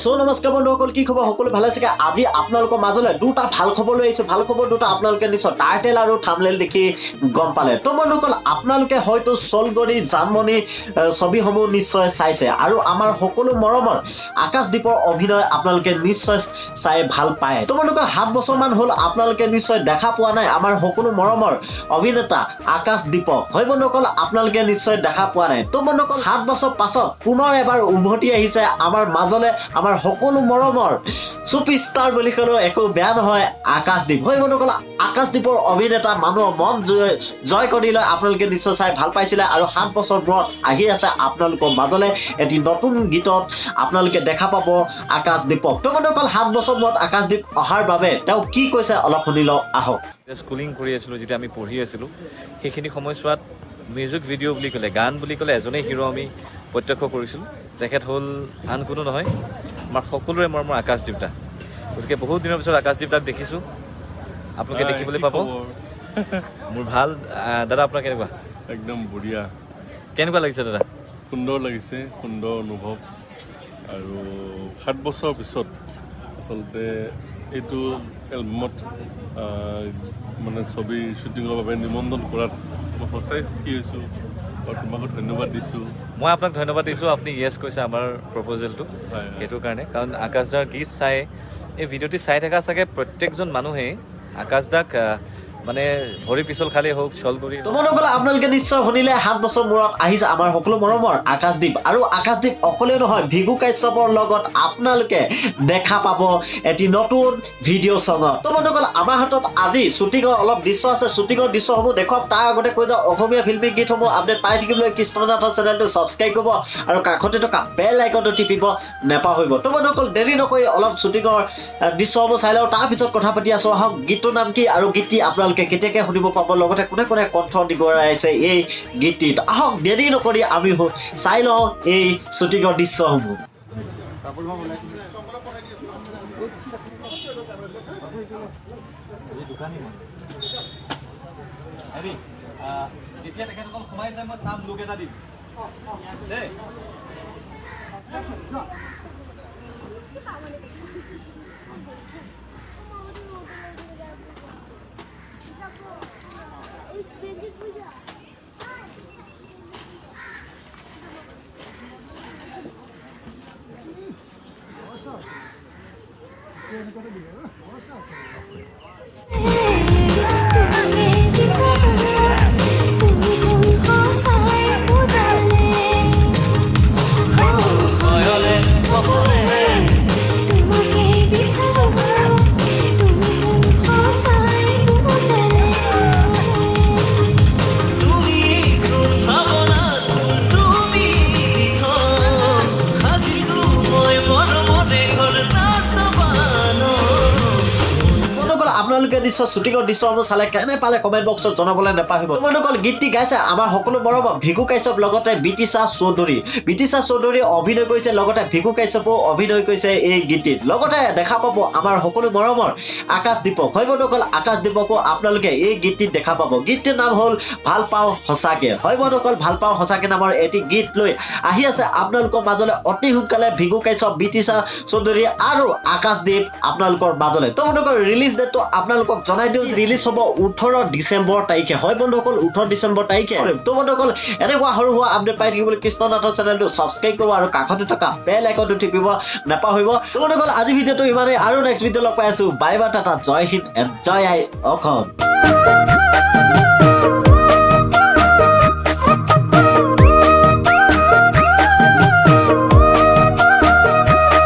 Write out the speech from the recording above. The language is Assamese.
সো নমস্কাৰ বন্ধুসকল, কি খবৰ? সকলো ভালে আছে? আজি আপোনালোকৰ মাজলৈ দুটা ভাল খবৰ লৈ আহিছো। ভাল খবৰ দুটা আপোনালোকে নিশ্চয় টাইটেল আৰু থাম্বনেইল দেখি গম পালে। তো বন্ধুসকল, আপোনালোকে হয়তো চলগৰি জানমণি ছবিসমূহ নিশ্চয় চাইছে আৰু আমাৰ সকলো মৰমৰ আকাশদ্বীপৰ অভিনয় আপোনালোকে নিশ্চয় চাই ভাল পায়। তো বন্ধুসকল, 7 বছৰমান হ'ল আপোনালোকে নিশ্চয় দেখা পোৱা নাই আমাৰ সকলো মৰমৰ অভিনেতা আকাশদ্বীপক। হয় বন্ধুসকল, আপোনালোকে নিশ্চয় দেখা পোৱা নাই। তো বন্ধুসকল, 7 বছৰ পাছত পুনৰ এবাৰ উভতি আহিছে আমাৰ মাজলৈ আমাৰ সকলো মৰমৰ ছুপাৰষ্টাৰ বুলি ক'লেও একো বেয়া নহয় আকাশদ্বীপ। হয় বন্ধুসকল, আকাশদ্বীপৰ অভিনেতা মানুহৰ মন জয় কৰি লৈ আপোনালোকে নিশ্চয় চাই ভাল পাইছিলে আৰু 7 বছৰ মূৰত আহি আছে আপোনালোকৰ মাজলৈ এটি নতুন গীতত আপোনালোকে দেখা পাব আকাশদ্বীপক। তো বন্ধুসকল, 7 বছৰ মূৰত আকাশদ্বীপ অহাৰ বাবে তেওঁ কি কৈছে অলপ শুনি লওঁ আহক। স্কুলিং কৰি আছিলোঁ, যেতিয়া আমি পঢ়ি আছিলোঁ সেইখিনি সময়ছোৱাত মিউজিক ভিডিঅ' বুলি ক'লে, গান বুলি ক'লে এজনেই হিৰো আমি প্ৰত্যক্ষ কৰিছিলোঁ। তেখেত হ'ল আন কোনো নহয়, আমাৰ সকলোৰে মৰমৰ আকাশদ্বীপ দা। গতিকে বহুত দিনৰ পিছত আকাশদ্বীপ দাক দেখিছোঁ, আপোনালোকে দেখিবলৈ পাব। মোৰ ভাল দাদা, আপোনাৰ কেনেকুৱা? একদম বঢ়িয়া। কেনেকুৱা লাগিছে দাদা? সুন্দৰ লাগিছে, সুন্দৰ অনুভৱ। আৰু 7 বছৰ পিছত আচলতে এইটো এলবামত মানে ছবিৰ শ্বুটিঙৰ বাবে নিমন্ত্ৰণ কৰাত মই সঁচাই সুখী হৈছোঁ আৰু তোমাকো ধন্যবাদ দিছোঁ। মই আপোনাক ধন্যবাদ দিছোঁ, আপুনি য়েছ কৈছে আমাৰ প্ৰপ'জেলটো। সেইটোৰ কাৰণে, কাৰণ আকাশ দাৰ গীত চাই, এই ভিডিঅ'টি চাই থকা চাগে প্ৰত্যেকজন মানুহেই আকাশ দাক মানে ভৰি পিছল খালেই হওক, চলগুৰি। তো বন্ধুসকল, আপোনালোকে নিশ্চয় শুনিলে 7 বছৰ মূৰত আহিছে আমাৰ সকলো মৰমৰ আকাশদ্বীপ। আৰু আকাশদ্বীপ অকলে নহয়, ভিগু কাশ্যপৰ লগত আপোনালোকে দেখা পাব এটি নতুন ভিডিঅ' চঙত। তো বন্ধুসকল, আমাৰ হাতত আজি শ্বুটিঙৰ অলপ দৃশ্য আছে। শ্বুটিঙৰ দৃশ্যসমূহ দেখুৱাম। তাৰ আগতে কৈ যাওঁ, অসমীয়া ফিল্মি গীতসমূহ আপডেট পাই থাকিবলৈ কৃষ্ণনাথৰ চেনেলটো ছাবস্ক্ৰাইব কৰিব আৰু কাষতে থকা বেল আইকনটো টিপিব নেপাহৰিব। তো বন্ধুসকল, দেৰি নকৰি অলপ শ্বুটিঙৰ দৃশ্যসমূহ চাই লওঁ, তাৰপিছত কথা পাতি আছোঁ। আহক, গীতটোৰ নাম কি আৰু গীতটি আপোনালোকে কেতিয়াকে শুনিব পাব, লগতে কোনে কোনে কণ্ঠ দিব আহিছে এই গীতটিত। আহক, দেৰি নকৰি আমি চাই লওঁ এই শ্বুটিঙৰ দৃশ্যসমূহ। যেতিয়া তেখেতসকল সোমাই যায়, মই চাম, লোক এটা দিম দেই। আপোনালোকে নিশ্চয় শ্বুটিঙৰ দৃশ্যসমূহ চালে কেনে পালে কমেণ্ট বক্সত জনাবলৈ নেপাহৰিব। তোমালোকৰ গীতটি গাইছে আমাৰ সকলো মৰমৰ ভিগু কাশ্যপ, লগতে বিতিশা চৌধুৰী। বিতিশা চৌধুৰী অভিনয় কৰিছে, লগতে ভিগু কাশ্যপো অভিনয় কৰিছে এই গীতটিত। লগতে দেখা পাব আমাৰ সকলো মৰমৰ আকাশদ্বীপক। হয় বন্ধুসকল, আকাশদ্বীপকো আপোনালোকে এই গীতটিত দেখা পাব। গীতটিৰ নাম হ'ল ভাল পাওঁ সঁচাকে। হয় বন্ধুসকল, ভাল পাওঁ সঁচাকে নামৰ এটি গীত লৈ আহি আছে আপোনালোকৰ মাজলৈ অতি সোনকালে ভিগু কাশ্যপ, বিতিশা চৌধুৰী আৰু আকাশদ্বীপ আপোনালোকৰ মাজলৈ। তো বন্ধুসকল, ৰিলিজ ডেটটো আপোনালোকক জনাই দিওঁ, ৰিলিজ হ'ব 18 ডিচেম্বৰ তাৰিখে। হয় বন্ধুসকল, 18 ডিচেম্বৰ তাৰিখে। তো বন্ধুসকল, এনেকুৱা সৰু সুৰা আপডেট পাই থাকিবলৈ কৃষ্ণনাথৰ চেনেলটো ছাবস্ক্ৰাইব কৰিব আৰু কাষতে থকা বেল আইকনটো টিপিব নেপাহৰিব। তো বন্ধুসকল, আজি ভিডিঅ'টো ইমানেই, আৰু নেক্সট ভিডিঅ' লগ পাই আছো। বাই বাই, টাটা, জয় হিন্দ এণ্ড জয় আই অসম।